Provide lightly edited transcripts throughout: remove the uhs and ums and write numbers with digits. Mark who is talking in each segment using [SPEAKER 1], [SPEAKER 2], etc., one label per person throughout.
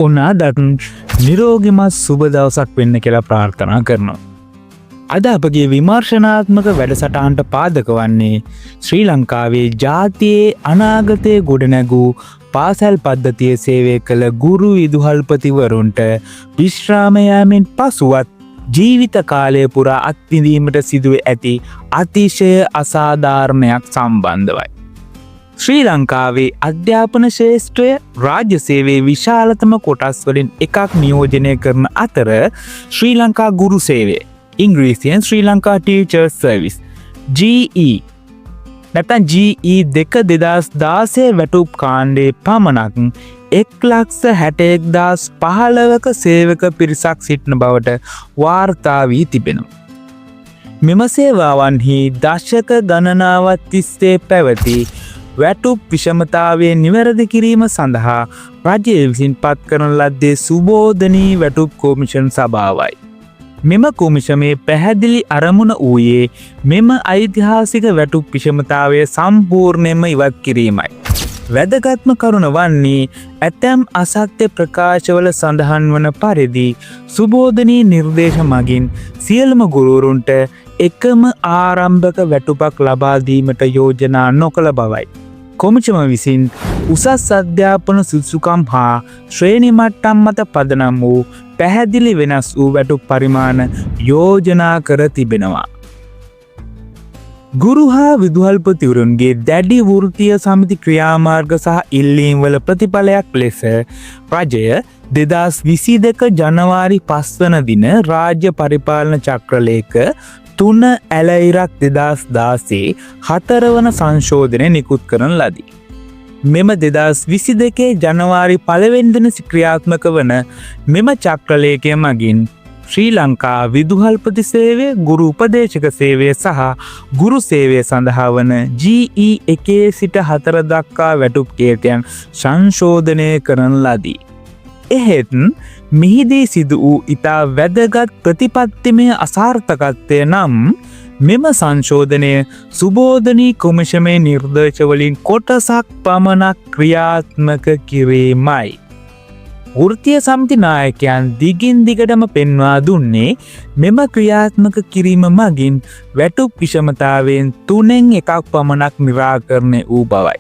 [SPEAKER 1] ඔන්න අදත් නිරෝගිමත් සුබ දවසක් වෙන්න කියලා ප්‍රාර්ථනා කරනවා. අද අපගේ විමර්ශනාත්මක වැඩසටහනට පාදක වන්නේ ශ්‍රී ලංකාවේ ජාතියේ අනාගතයේ ගොඩනැගූ පාසල් පද්ධතියේ සේවය කළ ගුරු විදුහල්පතිවරුන්ට විශ්‍රාම යාමෙන් පසුවත් ජීවිත කාලය පුරා අත්විඳීමට සිදුව ඇති අතිශය අසාධාරණයක් සම්බන්ධවයි. ශ්‍රී ලංකාවේ අධ්‍යාපන ශේෂ්ත්‍රය රාජ්‍ය සේවයේ විශාලතම කොටස් වලින් එකක් නියෝජනය කරන අතර ශ්‍රී ලංකා ගුරු සේවය ඉංග්‍රීසියෙන් ශ්‍රී ලංකා ටීචර්ස් සර්විස් GE නැත්නම් GE 2016 වැටුප් කාණ්ඩේ පමණක් 1,61,015ක සේවක පිරිසක් සිටින බවට වාර්තා වී තිබෙනවා. මෙම සේවාවන්හි දශක ගණනාවක් තිස්සේ පැවති වැටුප් විෂමතාවය නිවැරදි කිරීම සඳහා රජය විසින් පත් කරන ලද්දේ සුබෝධනී වැටුප් කොමිෂන් සභාවයි. මෙම කොමිෂමේ පැහැදිලි අරමුණ වූයේ මෙම ඓතිහාසික වැටුප් විෂමතාවය සම්පූර්ණයෙන්ම ඉවත් කිරීමයි. වැදගත්ම කරුණ වන්නේ ඇතැම් අසත්‍ය ප්‍රකාශවල සඳහන් වන පරිදි සුබෝධනී නිර්දේශ මගින් සියලුම ගුරුවරුන්ට එකම ආරම්භක වැටුපක් ලබා දීමට යෝජනා නොකළ බවයි. කොමිෂම විසින් උසස් අධ්‍යාපන සුදුසුකම් හා ශ්‍රේණි මට්ටම් මත පදනම් වූ පැහැදිලි වෙනස් වූ වැටුප් පරිමාණ යෝජනා කර තිබෙනවා. ගුරු හා විදුහල්පතිවරුන්ගේ දැඩි වෘත්තීය සමිති ක්‍රියාමාර්ග සහ ඉල්ලීම් වල ප්‍රතිඵලයක් ලෙස රජය 2022 ජනවාරි 5 වන දින රාජ්‍ය පරිපාලන චක්‍රලේඛ 3 ඇලයිරක් 2016 4 වන සංශෝධනය නිකුත් කරන ලදී. මෙම 2022 ජනවාරි 1 වෙනි දින ක්‍රියාත්මක වන මෙම චක්‍රලේඛය මගින් ශ්‍රී ලංකා විදුහල්පති සේවය, ගුරු උපදේශක සේවය සහ ගුරු සේවය සඳහා වන GE 1 සිට 4 දක්වා වැටුප් කේතයන් සංශෝධනය කරන ලදී. එහෙත් මෙහිදී සිදු වූ ඉතා වැදගත් ප්‍රතිපත්තිමය අසාර්ථකත්වය නම් මෙම සංශෝධනය සුබෝධනී කොමිෂමේ නිර්දේශවලින් කොටසක් පමණක් ක්‍රියාත්මක කිරීමයි. වෘත්තීය සමිති නායකයන් දිගින් දිගටම පෙන්වා දුන්නේ මෙම ක්‍රියාත්මක කිරීම මගින් වැටුප් විෂමතාවෙන් 3න් 1ක් පමණක් නිරාකරණය වූ බවයි.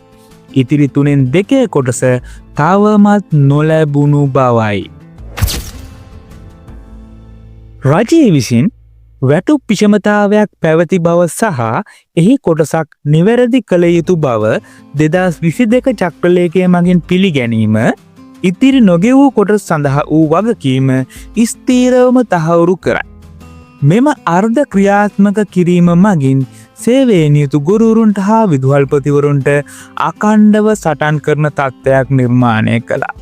[SPEAKER 1] ඉතිරි 3න් 2 කොටස තවමත් නොලැබුණු බවයි. රජය විසින් වැටුප් විෂමතාවයක් පැවති බව සහ එහි කොටසක් නිවැරදි කළ යුතු බව 2022 චක්‍රලේඛය මගින් පිළිගැනීම ඉතිරි නොගෙවූ කොටස් සඳහා වූ වගකීම ස්ථීරවම තහවුරු කරයි. මෙම අර්ධ ක්‍රියාත්මක කිරීම මගින් සේවයේ නියුතු ගුරුවරුන්ට හා විදුහල්පතිවරුන්ට අඛණ්ඩව සටන් කරන තත්ත්වයක් නිර්මාණය කළා.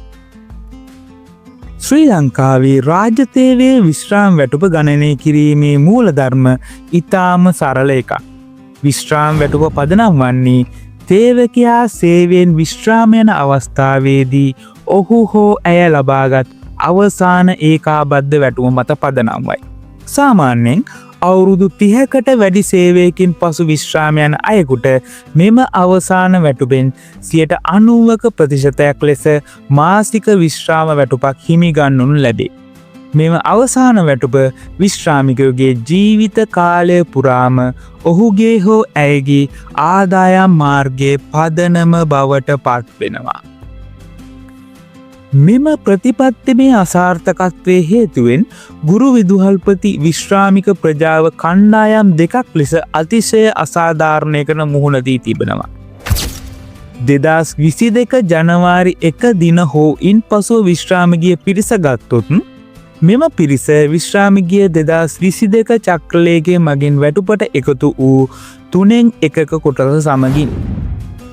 [SPEAKER 1] ශ්‍රී ලංකාවේ රාජ්‍ය සේවයේ විශ්‍රාම වැටුප ගණනය කිරීමේ මූලධර්ම ඉතාම සරල එකක්. විශ්‍රාම වැටුප පදනම් වන්නේ සේවකයා සේවයෙන් විශ්‍රාම යන අවස්ථාවේදී ඔහු හෝ ඇය ලබාගත් අවසාන ඒකාබද්ධ වැටුම මත පදනම්වයි. සාමාන්‍යයෙන් අවුරුදු 30කට වැඩි සේවයකින් පසු විශ්‍රාම යන අයෙකුට මෙම අවසාන වැටුපෙන් 90% ලෙස මාසික විශ්‍රාම වැටුපක් හිමිගන්වනු ලැබේ. මෙම අවසාන වැටුප විශ්‍රාමිකයෝගේ ජීවිත කාලය පුරාම ඔහුගේ හෝ ඇයගේ ආදායම් මාර්ගයේ පදනම බවට පත් වෙනවා. මෙම ප්‍රතිපත්තිමේ අසාර්ථකත්වයේ හේතුවෙන් ගුරු විදුහල්පති විශ්‍රාමික ප්‍රජාව කණ්ඩායම් දෙකක් ලෙස අතිශය අසාධාරණයකට මුහුණ දී තිබෙනවා. 2022 ජනවාරි 1 දින හෝ ඉන්පසු විශ්‍රාම ගිය පිරිස ගත්තොත් මෙම පිරිස විශ්‍රාම ගිය 2022 චක්‍රලේඛය මගින් වැටුපට එකතු වූ 3න් 1ක කොටස සමගින්.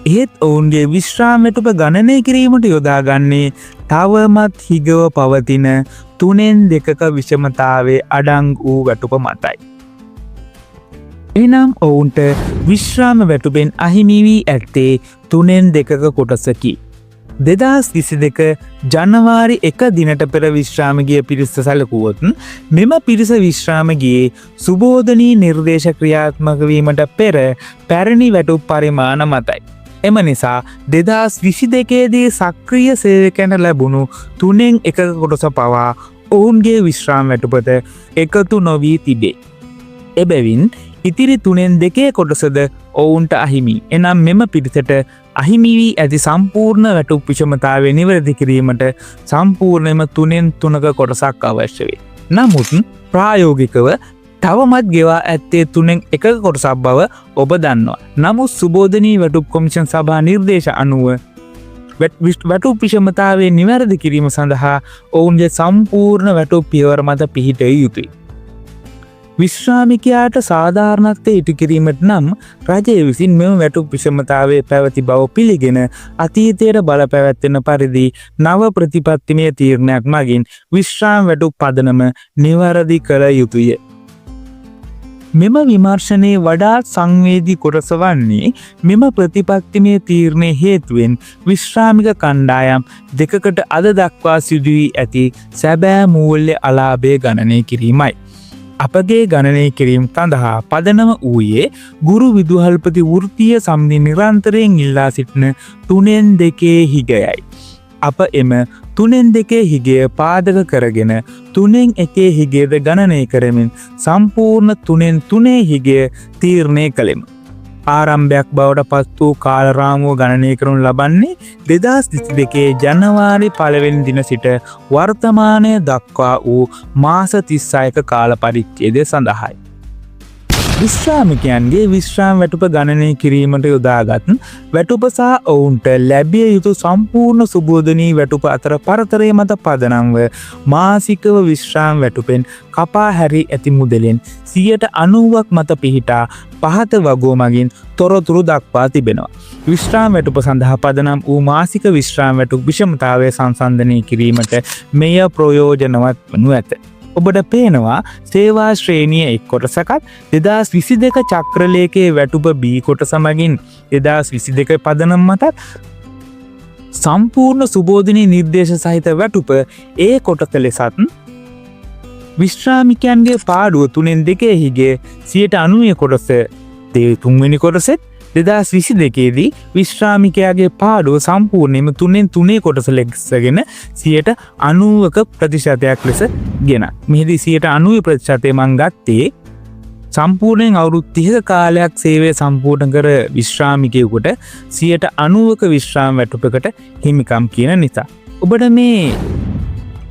[SPEAKER 1] එහෙත් ඔවුන්ගේ විශ්‍රාම වැටුප ගණනය කිරීමට යොදාගන්නේ තවමත් හිගව පවතින 3න් 2ක විෂමතාවයේ අඩංගු වූ වැටුප මතයි. එනම් ඔවුන්ට විශ්‍රාම වැටුපෙන් අහිමි වී ඇත්තේ 3න් 2ක කොටසකි. 2022 ජනවාරි 1 දිනට පෙර විශ්‍රාම ගිය පිරිස සැලකුවොත් මෙම පිරිස විශ්‍රාම ගියේ සුබෝධනී නිර්දේශ ක්‍රියාත්මක වීමට පෙර පැරණි වැටුප් පරිමාණ මතයි. එම නිසා 2022දී සක්‍රීය සේවකයන්ට ලැබුණු 1/3 කොටස පවා ඔවුන්ගේ විශ්‍රාම වැටුපට එකතු නොවී තිබේ. එබැවින් ඉතිරි 2/3 කොටසද ඔවුන්ට අහිමි. එනම් මෙම පිරිසට අහිමි වී ඇති සම්පූර්ණ වැටුප් විෂමතාවය නිවැරදි කිරීමට සම්පූර්ණයෙන්ම 3/3 කොටසක් අවශ්‍ය වේ. නමුත් ප්‍රායෝගිකව තවමත් ගෙවා ඇත්තේ 3/1 කොටසක් බව ඔබ දන්නවා. නමුත් සුබෝධනී වැටුප් කොමිෂන් සභා නිර්දේශ අනුව වැටුප් විෂමතාවය නිවැරදි කිරීම සඳහා ඔවුන්ගේ සම්පූර්ණ වැටුප් පියවර මත පිහිටිය යුතුයි. විශ්‍රාමිකයාට සාධාරණත්වය ඉටු කිරීමට නම් රජය විසින් මෙම වැටුප් විෂමතාවය පැවති බව පිළිගෙන අතීතයට බලපැවැත්වෙන පරිදි නව ප්‍රතිපත්තිමය තීරණයක් මගින් විශ්‍රාම වැටුප් පදනම නිවැරදි කළ යුතුය. මෙම විමර්ශනයේ වඩාත් සංවේදී කොටස වන්නේ මෙම ප්‍රතිපත්තිමය තීරණය හේතුවෙන් විශ්‍රාමික කණ්ඩායම් දෙකකට අද දක්වා සිදුවී ඇති සැබෑ මූල්‍ය අලාභය ගණනය කිරීමයි. අපගේ ගණනය කිරීම සඳහා පදනම වූයේ ගුරු විදුහල්පති වෘත්තීය සමිති නිරන්තරයෙන් ඉල්ලා සිටින 3/2 හිගයයි. අප එම 3/2 හිගය පාදක කරගෙන 3/1 හිගයද ගණනය කරමින් සම්පූර්ණ 3/3 හිගය තීරණය කළෙමු. ආරම්භයක් බවට පත් වූ කාලරාමුව ගණනය කරනු ලබන්නේ 2022 ජනවාරි 1 වෙනි දින සිට වර්තමානය දක්වා වූ මාස 36ක කාල පරිච්ඡේදය සඳහායි. විශ්‍රාමිකයන්ගේ විශ්‍රාම වැටුප ගණනය කිරීමට යොදාගත් වැටුප සහ ඔවුන්ට ලැබිය යුතු සම්පූර්ණ සුබෝධනී වැටුප අතර පරතරය මත පදනම්ව මාසිකව විශ්‍රාම වැටුපෙන් කපා හැරී ඇති මුදලෙන් 90%ක් මත පිහිටා පහත වගෝ මගින් තොරතුරු දක්වා තිබෙනවා. විශ්‍රාම වැටුප සඳහා පදනම් වූ මාසික විශ්‍රාම වැටුප විෂමතාවය සංසන්දනය කිරීමට මෙය ප්‍රයෝජනවත් වනු ඇත. ඔබට පේනවා සේවා ශ්‍රේණිය එක් කොටසකත් 2022 චක්‍රලේඛයේ වැටුප B කොටස මගින් 2022 පදනම් මතත් සම්පූර්ණ සුබෝධනී නිර්දේශ සහිත වැටුප A කොටස ලෙසත් විශ්‍රාමිකයන්ගේ පාඩුව 3/2 හිගේ 90% කොටස 3 වෙනි කොටසෙත් 2022දී විශ්‍රාමිකයාගේ පාඩුව සම්පූර්ණයෙන්ම 3/3 කොටස ලෙසගෙන 90% ලෙස ගෙන. මෙහිදී 90% මං ගත්තේ සම්පූර්ණයෙන් අවුරුදු 30ක කාලයක් සේවය සම්පූර්ණ කර විශ්‍රාමිකයෙකුට 90%ක විශ්‍රාම වැටුපකට හිමිකම් කියන නිසා. ඔබට මේ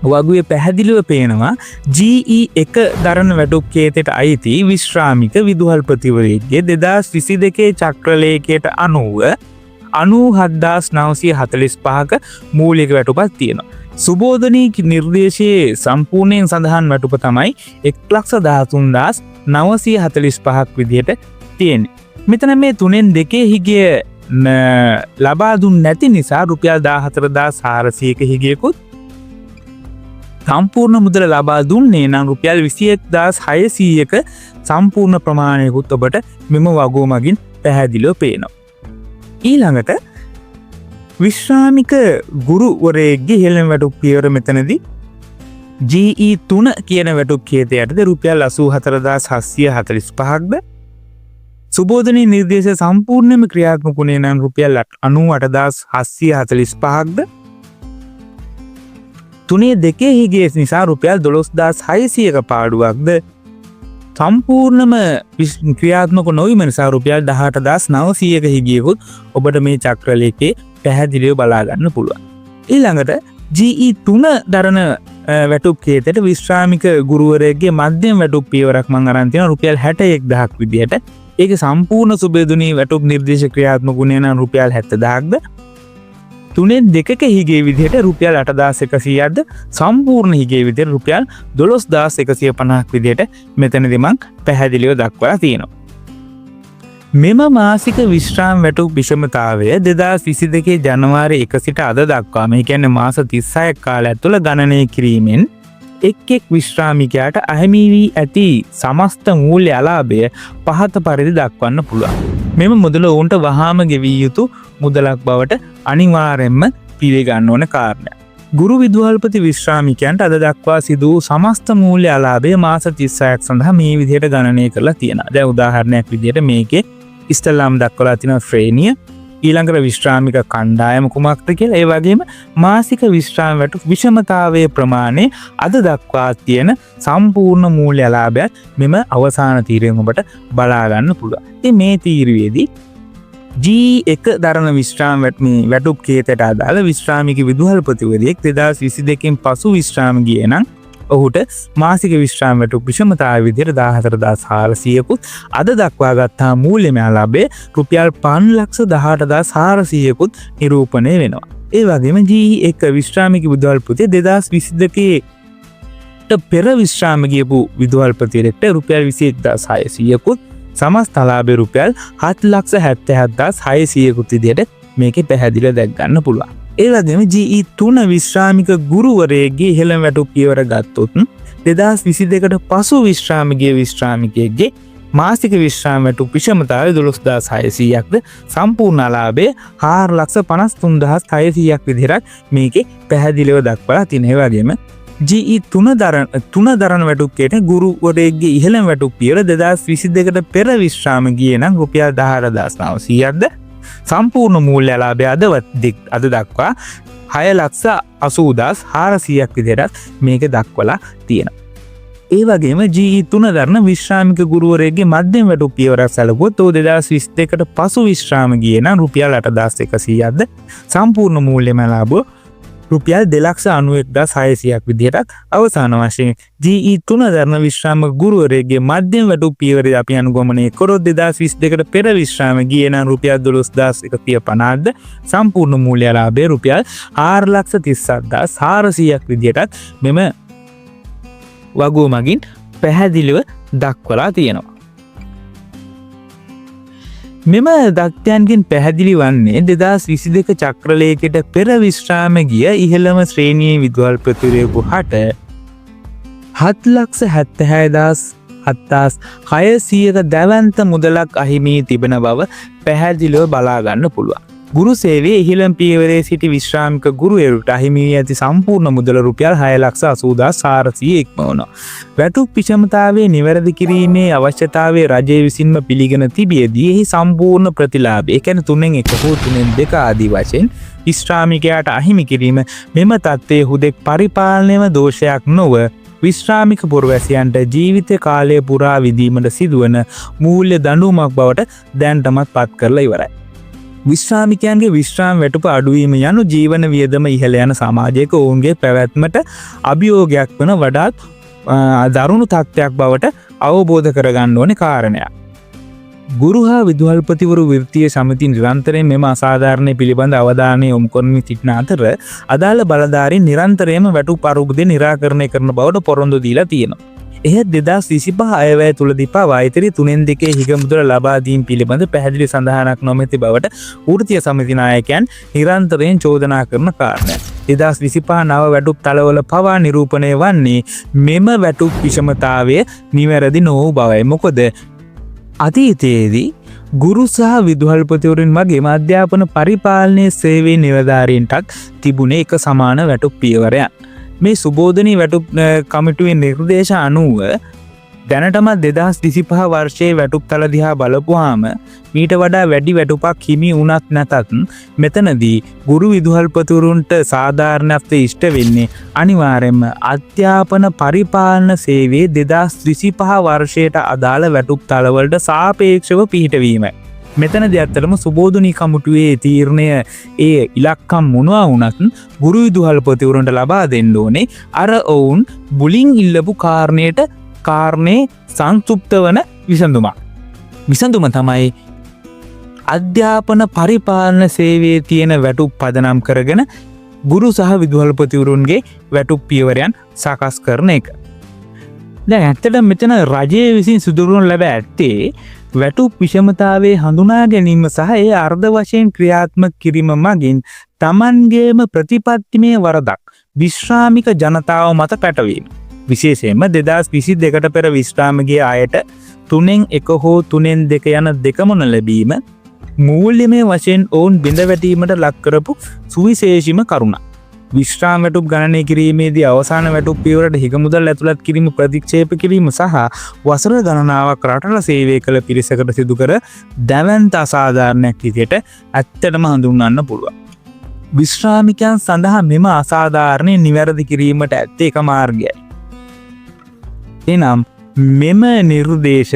[SPEAKER 1] වගුවේ පැහැදිලිව පේනවා GE1 දරන වැටුප් කේතයට අයිති විශ්‍රාමික විදුහල්පතිවරයෙක්ගේ 2022 චක්‍රලේඛයට අනුව 97945ක මූලික වැටුපක් තියෙනවා. සුබෝධනී නිර්දේශයේ සම්පූර්ණයෙන් සඳහන් වැටුප තමයි 1,13,945ක් විදිහට තියෙන්නේ. මෙතන මේ 3/2 හිගය ලබා දුන්නේ නැති නිසා රුපියල් 14,400ක හිගයකුත් සම්පූර්ණ මුදල ලබා දුන්නේ නම් රුපියල් 21,600ක සම්පූර්ණ ප්‍රමාණයකුත් ඔබට මෙම වගුව මගින් පැහැදිලිව පේනවා. ඊළඟට විශ්‍රාමික ගුරුවරයෙක්ගේ ඉහළම වැටුප් පියවර මෙතනදී GE3 කියන වැටුප් කේතයටද රුපියල් 84,745ක්ද සුබෝධනී නිර්දේශ සම්පූර්ණයෙන්ම ක්‍රියාත්මක වුණේ නම් රුපියල් 98,745ක්ද 3/2 හිගේ නිසා රුපියල් 12,600ක පාඩුවක්ද සම්පූර්ණම ක්‍රියාත්මක නොවීම නිසා රුපියල් 18,900ක හිගියකුත් ඔබට මේ චක්‍රලේඛයේ පැහැදිලිව බලා ගන්න පුළුවන්. ඊළඟට GE3 දරන වැටුප් කේතයට විශ්‍රාමික ගුරුවරයෙක්ගේ මධ්‍යම වැටුප් පියවරක් මම අරන් තියෙනවා රුපියල් 61,000ක් විදියට. ඒක සම්පූර්ණ සුබෝධනී වැටුප් නිර්දේශ ක්‍රියාත්මක වුණේ නම් රුපියල් 70,000ක්ද 3/2 හිගේ විදිහට රුපියල් 8,100ක්ද සම්පූර්ණ හිගේ විදිහට රුපියල් 12,150ක් විදිහට මෙතනදී මම පැහැදිලිව දක්වලා තියෙනවා. මෙම මාසික විශ්‍රාම වැටුප් විෂමතාවය 2022 ජනවාරි 1 සිට අද දක්වා මේ කියන්නේ මාස 36ක් කාලයක් තුළ ගණනය කිරීමෙන් එක් විශ්‍රාමිකයාට අහිමි වී ඇති සමස්ත මූල්‍ය අලාභය පහත පරිදි දක්වන්න පුළුවන්. මෙම මුදල ඔවුන්ට වහාම ගෙවිය යුතු මුදලක් බවට අනිවාර්යෙන්ම පිළිගන්න ඕන කාරණයක්. ගුරු විදුහල්පති විශ්‍රාමිකයන්ට අද දක්වා සිදු වූ සමස්ත මූල්‍ය අලාභය මාස 36ක් සඳහා මේ විදිහට ගණනය කරලා තියෙනවා. දැන් උදාහරණයක් විදිහට මේකේ ඉස්තලාම් දක්වලා තියෙන ශ්‍රේණිය ඊළඟට විශ්‍රාමික කණ්ඩායම කුමක්ද කියලා, ඒ වගේම මාසික විශ්‍රාම වැටුප් විෂමතාවයේ ප්‍රමාණය අද දක්වා තියෙන සම්පූර්ණ මූල්‍ය ලාභයත් මෙම අවසාන තීරයෙන් ඔබට බලා ගන්න පුළුවන්. ඉතින් මේ තීරුවේදී G1 දරන විශ්‍රාම වැටුප් කේතයට අදාළ විශ්‍රාමික විදුහල්පතිවරයෙක් 2022කින් පසු විශ්‍රාම ගියේ නම් ඔහුට මාසික විශ්‍රාම වැටුප් විෂමතාවය විදිහට 14400කුත් අද දක්වා ගත්තා මූල්‍යමය ලාභය රුපියල් 518400කුත් නිරූපණය වෙනවා. ඒ වගේම G1 විශ්‍රාමික විදුහල්පතිය 2022ට පෙර විශ්‍රාම ගියපු විදුහල්පතියෙක්ට රුපියල් 21600කුත් සමස්ත ලාභය රුපියල් 777600කුත් විදිහට මේකේ පැහැදිලිව දැක් ගන්න පුළුවන්. ඒ වගේම GE3 විශ්‍රාමික ගුරුවරයෙක්ගේ ඉහළ වැටුප් පියවර ගත්තොත් 2022ට පසු විශ්‍රාම ගිය විශ්‍රාමිකයෙක්ගේ මාසික විශ්‍රාම වැටුප් විෂමතාවය 12600ක්ද සම්පූර්ණ ලාභය 453600ක් විදිහට මේකේ පැහැදිලිව දක්වලා තියෙනවා. ඒ වගේම GE3 දරන වැටුප්කයට ගුරුවරයෙක්ගේ ඉහළ වැටුප් පියවර 2022ට පෙර විශ්‍රාම ගියේ නම් රුපියල් 14900ක්ද සම්පූර්ණ මූල්‍ය ලාභය අද දක්වා 6,80,400ක් විදිහට මේක දක්වලා තියෙනවා. ඒ වගේම GE3 දරන විශ්‍රාමික ගුරුවරයෙක්ගේ මධ්‍යම වැටුප් පියවරක් සැලකුවොත් 2022ට පසු විශ්‍රාම ගියේ නම් රුපියල් 8,100ක්ද සම්පූර්ණ මූල්‍යමය ලාභය රුපියල් 2,91,600ක් විදිහට අවසාන වශයෙන් GE3 දරන විශ්‍රාම ගුරුවරයෙක්ගේ මධ්‍යම වැටුප් පියවරය අපි අනුගමනය කරොත් 2022කට පෙර විශ්‍රාම ගියේ නම් රුපියල් 12,150ක්ද සම්පූර්ණ මූල්‍ය ලාභය රුපියල් 4,37,400ක් විදිහට මෙම වගුව මගින් පැහැදිලිව දක්වලා තියෙනවා. මෙම දත්යන්ගෙන් පැහැදිලි වන්නේ 2022 චක්‍රලේඛයට පෙර විශ්‍රාම ගිය ඉහළම ශ්‍රේණියේ විදුහල්පතිවරයෙකු හට 7,76,600ක දැවැන්ත මුදලක් අහිමි තිබෙන බව පැහැදිලිව බලා ගන්න පුළුවන්. ගුරු සේවයේ ඉහළම පියවරේ සිටි විශ්‍රාමික ගුරුවරයෙකුට අහිමි වී ඇති සම්පූර්ණ මුදල රුපියල් 6,80,400 ඉක්මවනවා. වැටුප් විෂමතාවයේ නිවැරදි කිරීමේ අවශ්‍යතාවය රජය විසින්ම පිළිගෙන තිබියදී එහි සම්පූර්ණ ප්‍රතිලාභය, ඒ කියන්නේ 3න් 1 හෝ 3න් 2 ආදී වශයෙන් විශ්‍රාමිකයාට අහිමි කිරීම මෙම තත්ත්වයේ හුදෙක් පරිපාලනයේම දෝෂයක් නොව විශ්‍රාමික පුරවැසියන්ට ජීවිත කාලය පුරා විඳීමට සිදුවන මූල්‍ය දඬුවමක් බවට දැනටමත් පත් කරලා ඉවරයි. විශ්‍රාමිකයන්ගේ විශ්‍රාම වැටුප අඩුවීම යනු ජීවන වියදම ඉහළ යන සමාජයක ඔවුන්ගේ පැවැත්මට අභියෝගයක් වන වඩාත් දරුණු තත්ත්වයක් බවට අවබෝධ කරගන්න ඕනේ කාරණයක්. ගුරු හා විදුහල්පතිවරු වෘත්තීය සමිති නිරන්තරයෙන් මෙම අසාධාරණය පිළිබඳ අවධානය යොමු කරමින් සිටින අතර අදාළ බලධාරීන් නිරන්තරයෙන්ම වැටුප් අරුබුදය නිරාකරණය කරන බවට පොරොන්දු දීලා තියෙනවා. එහෙත් 2025 අයවැය තුලදී පවා ඉතිරි 3න් 2 හිගමුදල ලබා දීම පිළිබඳ පැහැදිලි සඳහනක් නොමැති බවට වෘත්තීය සමිති නායකයන් නිරන්තරයෙන් චෝදනා කරන කාරණයක්. 2025 නව වැටුප් තලවල පවා නිරූපණය වන්නේ මෙම වැටුප් විෂමතාවය නිවැරදි නොවූ බවයි. මොකද අතීතයේදී ගුරු සහ විදුහල්පතිවරුන් වගේම අධ්‍යාපන පරිපාලනයේ සේවයේ නිලධාරීන්ටත් තිබුණේ එක සමාන වැටුප් පියවරයක්. මේ සුබෝධනී වැටුප් කමිටුවේ නිර්දේශ අනුව දැනටමත් 2025 වර්ෂයේ වැටුප් තල දිහා බලපුවාම මීට වඩා වැඩි වැටුපක් හිමි වුණත් නැතත් මෙතනදී ගුරු විදුහල්පතිවරුන්ට සාධාරණත්වය ඉෂ්ට වෙන්නේ අනිවාර්යයෙන්ම අධ්‍යාපන පරිපාලන සේවයේ 2025 වර්ෂයට අදාළ වැටුප් තලවලට සාපේක්ෂව පිහිටවීමයි. මෙතනදී ඇත්තටම සුබෝධනී කමිටුවේ තීරණය ඒ ඉලක්කම් මොනවා වුණත් ගුරු විදුහල්පතිවරුන්ට ලබා දෙන්න ඕනේ අර ඔවුන් බුලින් ඉල්ලපු කාරණේ සංසුප්ත වන විසඳුමක්. විසඳුම තමයි අධ්‍යාපන පරිපාලන සේවයේ තියෙන වැටුප් පදනම් කරගෙන ගුරු සහ විදුහල්පතිවරුන්ගේ වැටුප් පියවරයන් සකස් කරන එක. දැන් ඇත්තටම මෙතන රජය විසින් සිදුවනු ලැබ ඇත්තේ වැටුප් විෂමතාවයේ හඳුනා ගැනීම සහ ඒ අර්ධ වශයෙන් ක්‍රියාත්මක කිරීම මගින් Tamanගේම ප්‍රතිපත්තිමය වරදක් විශ්‍රාමික ජනතාව මත පැටවීම. විශේෂයෙන්ම 2022ට පෙර විශ්‍රාම ගිය අයට 3න් 1 හෝ 3න් 2 යන දෙකම නොලැබීම මූල්‍යමය වශයෙන් ඔවුන් බිඳ වැටීමට ලක් කරපු සුවිශේෂීම කරුණක්. විශ්‍රාම වැටුප් ගණනය කිරීමේදී අවසාන වැටුප් පියවරට හිග මුදල් ඇතුළත් කිරීම ප්‍රතික්ෂේප කිරීම සහ වසර ගණනාවක් රටට සේවය කළ පිරිසකට සිදු කර දැවැන්ත අසාධාරණයක් විදිහට ඇත්තටම හඳුන්වන්න පුළුවන්. විශ්‍රාමිකයන් සඳහා මෙම අසාධාරණය නිවැරදි කිරීමට ඇත්තේ එක මාර්ගයයි. එනම් මෙම නිර්දේශ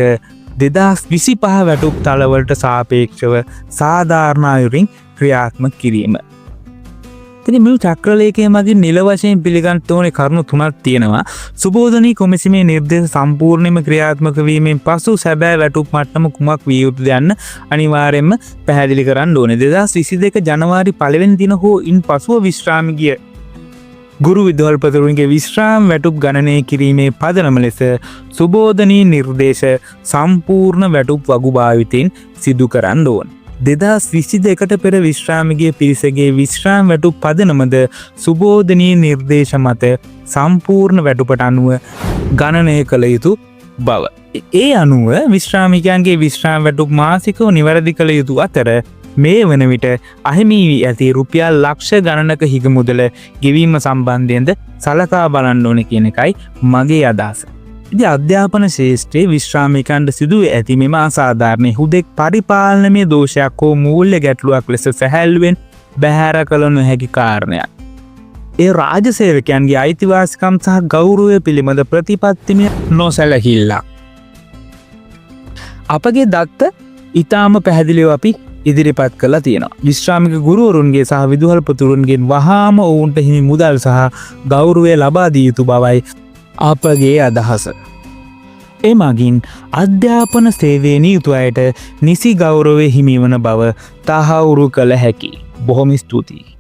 [SPEAKER 1] 2025 වැටුප් තලවලට සාපේක්ෂව සාධාරණ අයුරින් ක්‍රියාත්මක කිරීම. ඉතින් මේ චක්‍රලේඛය මගින් නිල වශයෙන් පිළිගන්න ඕනේ කරුණු තුනක් තියෙනවා. සුබෝධනී කොමිසමේ නිර්දේශ සම්පූර්ණයෙන්ම ක්‍රියාත්මක වීමෙන් පසු සැබෑ වැටුප් මට්ටම කුමක් විය යුතුද යන්න අනිවාර්යයෙන්ම පැහැදිලි කරන්න ඕනේ. 2022 ජනවාරි 1 වෙනි දින හෝ ඉන් පසුව විශ්‍රාම ගිය ගුරු විදුහල්පතිවරුන්ගේ විශ්‍රාම වැටුප් ගණනය කිරීමේ පදනම ලෙස සුබෝධනී නිර්දේශ සම්පූර්ණ වැටුප් වගු භාවිතයෙන් සිදු කරන්න ඕනේ. 2022ට පෙර විශ්‍රාමිකය පිරිසගේ විශ්‍රාම වැටුප් පදනමද සුබෝධනී නිර්දේශ මත සම්පූර්ණ වැටුපට අනුව ගණනය කළ යුතු බව. ඒ අනුව විශ්‍රාමිකයන්ගේ විශ්‍රාම වැටුප් මාසිකව නිවැරදි කළ යුතු අතර මේ වන විට අහිමි වී ඇති රුපියල් ලක්ෂ ගණනක හිග මුදල ගෙවීම සම්බන්ධයෙන්ද සලකා බලන්න ඕන කියන එකයි මගේ අදහස. ඉතින් අධ්‍යාපන ශාස්ත්‍රයේ විශ්‍රාමිකයන්ට සිදු ඇති මෙම අසාධාරණ හුදෙක් පරිපාලනමය දෝෂයක් හෝ මූල්‍ය ගැටලුවක් ලෙස සැහැල්ලුවෙන් බැහැර කළ නොහැකි කාරණයක්. ඒ රාජ්‍ය සේවකයන්ගේ අයිතිවාසිකම් සහ ගෞරවය පිළිබඳ ප්‍රතිපත්තිමය නොසැලකිල්ලක්. අපගේ දත්ත ඊටාම පැහැදිලිව අපි ඉදිරිපත් කළා තියෙනවා. විශ්‍රාමික ගුරුවරුන්ගේ සහ විදුහල්පතිවරුන්ගෙන් වහාම ඔවුන්ට හිමි මුදල් සහ ගෞරවය ලබා දිය යුතු බවයි අපගේ අදහස. එමගින් අධ්‍යාපන සේවයේ නියුතු අයට නිසි ගෞරවය හිමිවන බව තහවුරු කළ හැකි. බොහොම ස්තුතියි.